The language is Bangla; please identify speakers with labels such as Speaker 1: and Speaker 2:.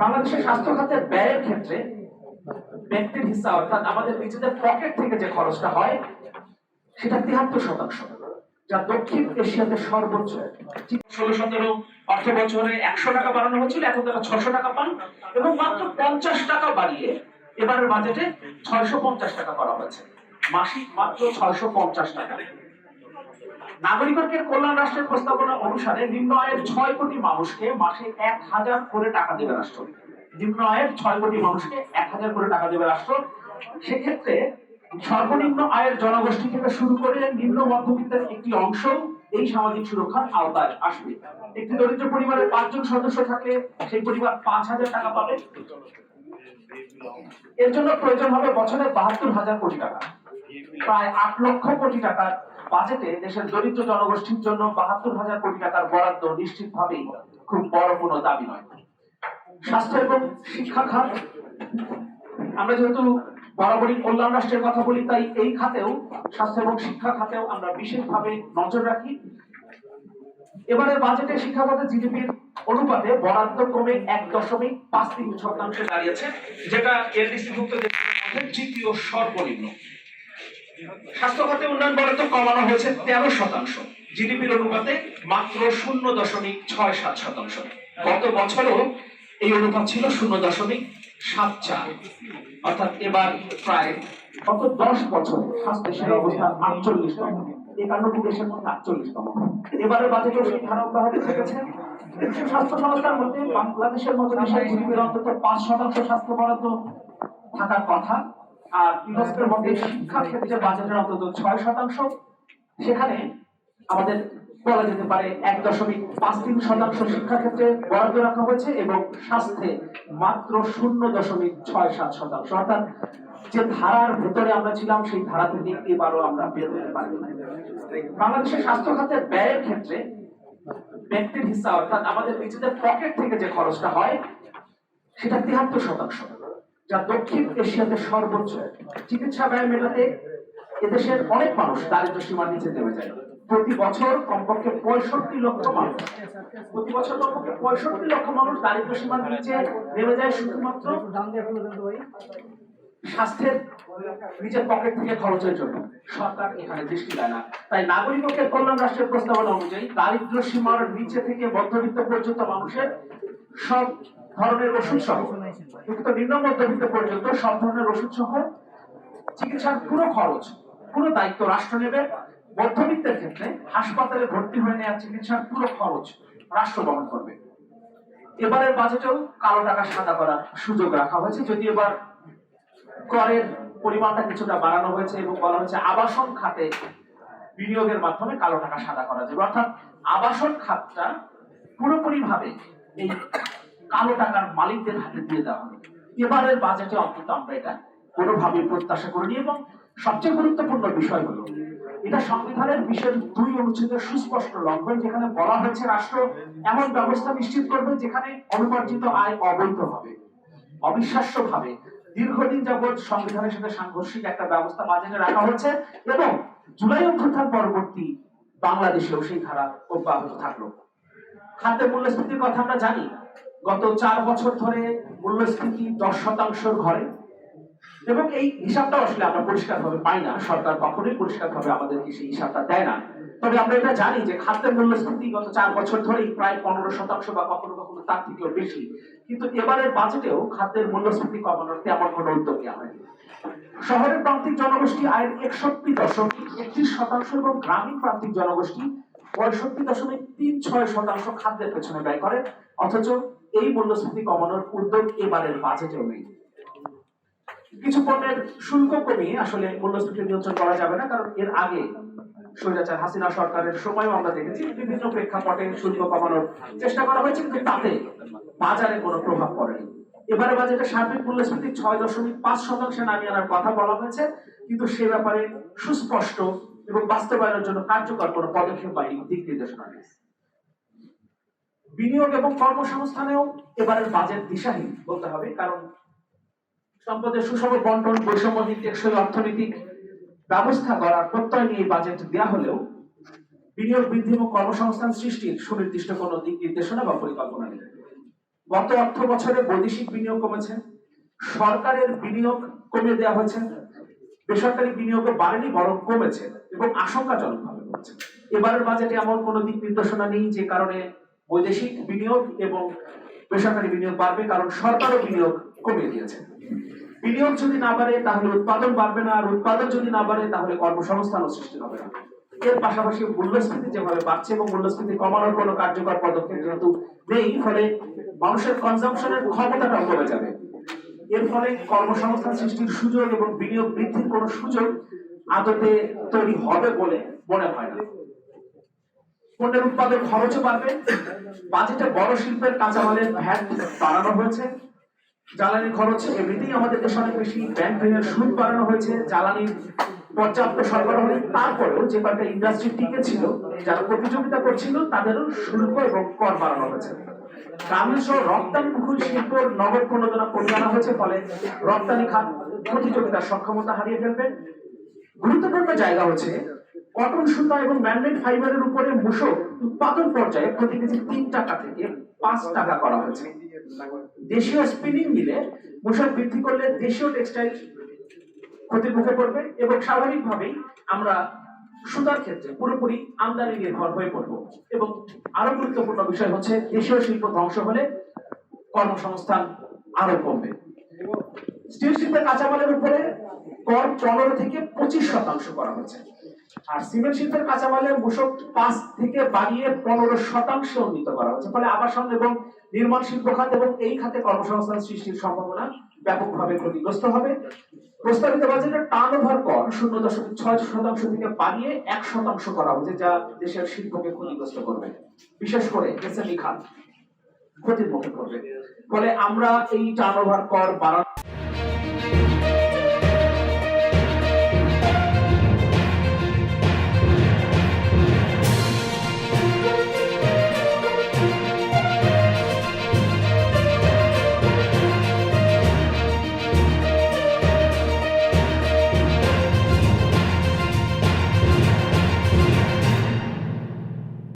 Speaker 1: বাংলাদেশের স্বাস্থ্য খাতের ব্যয়ের ক্ষেত্রে ব্যক্তির হিস্সা অর্থাৎ আমাদের নিজেদের পকেট থেকে যে খরচটা হয় সেটা 73%, যা দক্ষিণ এশিয়াতে সর্বোচ্চ। 16-17 অর্থ বছরে 100 টাকা বাড়ানো হয়েছিল, এখন তারা 600 টাকা পান এবং মাত্র 50 টাকা বাড়িয়ে এবারের বাজেটে 650 টাকা করা হয়েছে, মাসিক মাত্র 650 টাকা। নাগরিকের কল্যাণ রাষ্ট্রের প্রস্তাবনা অনুসারে নিম্ন আয়ের 6 কোটি মানুষকে মাসে 1000 করে টাকা দেবে রাষ্ট্র। নিম্ন আয়ের 6 কোটি মানুষকে 1000 করে টাকা দেবে রাষ্ট্র। সেক্ষেত্রে সর্বনিম্ন আয়ের জনগোষ্ঠী থেকে শুরু করে নিম্ন মধ্যবিত্তের একটি অংশ এই সামাজিক সুরক্ষার আওতায় আসবে। একটি দরিদ্র পরিবারের 5 জন সদস্য থাকলে সেই পরিবার 5000 টাকা পাবে। এর জন্য প্রয়োজন হবে বছরে 72,000 কোটি টাকা। প্রায় 8 লক্ষ কোটি টাকার বাজেটে দেশের দরিদ্র জনগোষ্ঠীর জন্য 72,000 কোটি টাকার বরাদ্দ নিশ্চিতভাবেই খুব বড় কোনো দাবি নয়। স্বাস্থ্য এবং শিক্ষা খাত, আমরা যেহেতু বরাবরই কল্যাণ রাষ্ট্রের কথা বলি, তাই এই খাতেও স্বাস্থ্য এবং শিক্ষা খাতেও আমরা বিশেষভাবে নজর রাখি। এবারের বাজেটে শিক্ষা খাতে জিডিপির অনুপাতে বরাদ্দ কমে 1.53% দাঁড়িয়েছে, যেটা এলডিসি-ভুক্ত দেশের মধ্যে তৃতীয় সর্বনিম্ন। স্বাস্থ্য খাতে উন্নয়ন বরাদ্দ কমানো হয়েছে 13%, জিডিপির অনুপাতে মাত্র 0.67%। গত বছরও এই অনুপাত ছিল 0.74, অর্থাৎ এবার প্রায় গত 10 বছরে স্বাস্থ্য সেবার অবস্থা 48তম, 51টি দেশের মধ্যে 48তম। এবারের বাজেটে সেই ধারা অব্যাহত থেকেছে। বিশ্ব স্বাস্থ্য সংস্থার মধ্যে বাংলাদেশের মতো দেশের জিডিপির অন্তত 5% স্বাস্থ্য বরাদ্দ থাকার কথা, আর ইউনেস্কোর মধ্যে শিক্ষা ক্ষেত্রে বাজেটের অন্তত 6%। সেখানে আমাদের বলা যেতে পারে 1.53% শিক্ষা ক্ষেত্রে বরাদ্দ রাখা হয়েছে এবং স্বাস্থ্যে মাত্র 0.67%। অর্থাৎ যে ধারার ভেতরে আমরা ছিলাম সেই ধারা থেকে এবারও আমরা বের হতে পারি। বাংলাদেশের স্বাস্থ্য খাতের ব্যয়ের ক্ষেত্রে ব্যক্তির হিস্সা অর্থাৎ আমাদের নিজেদের পকেট থেকে যে খরচটা হয় সেটা 73%, যা দক্ষিণ এশিয়াতে সর্বোচ্চ। চিকিৎসা ব্যয় মেটাতে এদেশের অনেক মানুষ দারিদ্র সীমার নিচে নেমে যায়। প্রতি বছর কমপক্ষে 65 লক্ষ মানুষ দারিদ্র সীমার নিচে নেমে যায় শুধুমাত্র স্বাস্থ্যের নিজের পকেট থেকে খরচের জন্য। সরকার এখানে দৃষ্টি দেয় না। তাই নাগরিকের কল্যাণ রাষ্ট্রের প্রস্তাবনা অনুযায়ী দারিদ্র সীমার নিচে থেকে মধ্যবিত্ত পর্যন্ত মানুষের সব ধরনের ওষুধ সহ, কিন্তু নিম্ন মধ্যবিত্ত পর্যন্ত সব ধরনের ওষুধ সহ চিকিৎসার পুরো খরচ, পুরো দায়িত্ব রাষ্ট্র নেবে। মধ্যবিত্তের ক্ষেত্রে হাসপাতালে ভর্তি হয়ে নেওয়া চিকিৎসার পুরো খরচ রাষ্ট্র বহন করবে। এবারের বাজেটেও কালো টাকা সাদা করার সুযোগ রাখা হয়েছে, যদি এবার করের পরিমাণটা কিছুটা বাড়ানো হয়েছে এবং বলা হয়েছে আবাসন খাতে বিনিয়োগের মাধ্যমে কালো টাকা সাদা করা যাবে। অর্থাৎ আবাসন খাতটা পুরোপুরি ভাবে এই কালো টাকার মালিকদের হাতে দিয়ে দেওয়া হবে। এবারের বাজেটে অন্তত আমরা এটা কোনোভাবেই প্রত্যাশা করিনি। এবং সবচেয়ে গুরুত্বপূর্ণ বিষয় হলো এটা সংবিধানের 2 অনুচ্ছেদের সুস্পষ্ট লঙ্ঘন, যেখানে বলা হয়েছে রাষ্ট্র এমন ব্যবস্থা নিশ্চিত করবে যেখানে অনুপার্জিত আয় অবৈধ হবে। অবিশ্বাস্য ভাবে দীর্ঘদিন যাবৎ সংবিধানের সাথে সাংঘর্ষিক একটা ব্যবস্থা বাজেটে রাখা হয়েছে এবং জুলাই অভ্যুত্থান পরবর্তী বাংলাদেশেও সেই ধারা অব্যাহত থাকলো। খাদ্যের মূল্যস্ফীতির কথা আমরা জানি, গত 4 বছর ধরে মূল্যস্ফীতি 10% ঘরে, এবং এই হিসাবটা আসলে আমরা পরিষ্কারভাবে পাই না। সরকার কখনোই পরিষ্কারভাবে আমাদেরকে সেই হিসাবটা দেয় না। তবে আমরা এটা জানি যে খাদ্যের মূল্যস্ফীতি গত 4 বছর ধরেই প্রায় 15% বা কখনো কখনো তার থেকেও বেশি। কিন্তু এবারের বাজেটেও খাদ্যের মূল্যস্ফীতি কমানোর তেমন কোনো উদ্যোগ নেওয়া হয়নি। শহরের প্রান্তিক জনগোষ্ঠী আয়ের 61.31% এবং গ্রামীণ প্রান্তিক জনগোষ্ঠী 65.36% খাদ্যের পেছনে ব্যয় করে। অথচ এই মূল্যস্ফীতি কমানোর উদ্যোগ এবারের বাজেটেও নেই। কিছু পণ্যের শুল্ক কমিয়ে আসলে মূল্যস্ফীতি নিয়ন্ত্রণ করা যাবে না, কারণ এর আগে স্বৈরাচার হাসিনা সরকারের সময়ও আমরা দেখেছি বিভিন্ন প্রেক্ষাপটে শুল্ক কমানোর চেষ্টা করা হয়েছে, কিন্তু তাতে বাজারে কোনো প্রভাব পড়েনি। এবারে বাজেটে সার্বিক মূল্যস্ফীতি 6.5% নামিয়ে আনার কথা বলা হয়েছে, কিন্তু সে ব্যাপারে সুস্পষ্ট এবং বাস্তবায়নের জন্য কার্যকর কোনো পদক্ষেপ বা দিক নির্দেশনা নেই। বিনিয়োগ এবং কর্মসংস্থানেও এবারের বাজেট দিশাহীন বলতে হবে, কারণ সম্পদের সুষম বন্টন, বৈষম্যহীন টেকসই অর্থনৈতিক ব্যবস্থা গড়ার প্রত্যয় নিয়ে বাজেট দেওয়া হলেও বিনিয়োগ বৃদ্ধি এবং কর্মসংস্থান সৃষ্টির সুনির্দিষ্ট কোনো দিক নির্দেশনা বা পরিকল্পনা নেই। গত অর্থ বছরে বৈদেশিক বিনিয়োগ কমেছে, সরকারের বিনিয়োগ কমিয়ে দেওয়া হয়েছে, বেসরকারি বিনিয়োগ বাড়েনি বরং কমেছে এবং আশঙ্কাজনকভাবে কমেছে। এবারের বাজেটে এমন কোনো দিক নির্দেশনা নেই যে কারণে বৈদেশিক বিনিয়োগ এবং বেসরকারি বিনিয়োগ বাড়বে, কারণ সরকারও বিনিয়োগ কমিয়ে দিয়েছে। বিনিয়োগ যদি না বাড়ে তাহলে উৎপাদন বাড়বে না, আর উৎপাদন যদি না বাড়ে তাহলে কর্মসংস্থানও সৃষ্টি হবে না। এর পাশাপাশি মূল্যস্ফীতি যেভাবে বাড়ছে এবং মূল্যস্ফীতি কমানোর কোনো কার্যকর পদক্ষেপ যেহেতু নেই, ফলে মানুষের কনজাম্পশনের ক্ষমতাটাও কমে যাবে। এর ফলে কর্মসংস্থান সৃষ্টির সুযোগ এবং বিনিয়োগ বৃদ্ধির কোনো সুযোগ আদতে তৈরি হবে বলে মনে হয় না। পণ্যের উৎপাদন খরচও বাড়বে। বাজেটে বড় শিল্পের কাঁচামালের ভ্যাট বাড়ানো হয়েছে। জ্বালানি খরচ এমনিতেই আমাদের দেশে অনেক বেশি, ব্যাংক ঋণের সুদ বাড়ানো হয়েছে, জ্বালানির পর্যাপ্ত সরবরাহ নেই। তারপরেও যে কয়েকটা ইন্ডাস্ট্রি টিকে ছিল, যারা প্রতিযোগিতা করছিল, তাদেরও শুল্ক এবং কর বাড়ানো হয়েছে। গার্মেন্টস ও রপ্তানিমুখী শিল্পের নগদ প্রণোদনা কমিয়ে আনা হয়েছে, ফলে রপ্তানি খাত প্রতিযোগিতার সক্ষমতা হারিয়ে ফেলবে। গুরুত্বপূর্ণ জায়গা হচ্ছে কটন সুতা এবং ম্যানমেড ফাইবারের উপরে মূসক উৎপাদন পর্যায়ে প্রতি কেজি 3 টাকা থেকে 5 টাকা করা হয়েছে। দেশীয় স্পিনিং মিলে মূসক বৃদ্ধি করলে দেশীয় টেক্সটাইল ক্ষতির মুখে পড়বে এবং স্বাভাবিকভাবেই আমরা সুতার ক্ষেত্রে পুরোপুরি আমদানি নির্ভর হয়ে পড়ব। এবং আরো গুরুত্বপূর্ণ বিষয় হচ্ছে দেশীয় শিল্প ধ্বংস হলে কর্মসংস্থান আরো কমবে। স্টিল শিল্পের কাঁচামালের উপরে কর 15 থেকে 25% করা হয়েছে, আর সিমেন্ট শিল্পের কাঁচামালের মূসক 5 থেকে বাড়িয়ে 15% উন্নীত করা হয়েছে। ফলে আবাসন এবং নির্মাণ শিল্প খাত এবং এই খাতে কর্মসংস্থান সৃষ্টির সম্ভাবনা ব্যাপকভাবে ক্ষতিগ্রস্ত হবে। প্রস্তাবিত বাজেটের টার্নওভার কর 0.6% থেকে বাড়িয়ে 1% করা হয়েছে, যা দেশের শিল্পকে ক্ষতিগ্রস্ত করবে, বিশেষ করে এসএমই খাত ক্ষতির মুখে পড়বে। ফলে আমরা এই টার্নওভার কর বাড়ানো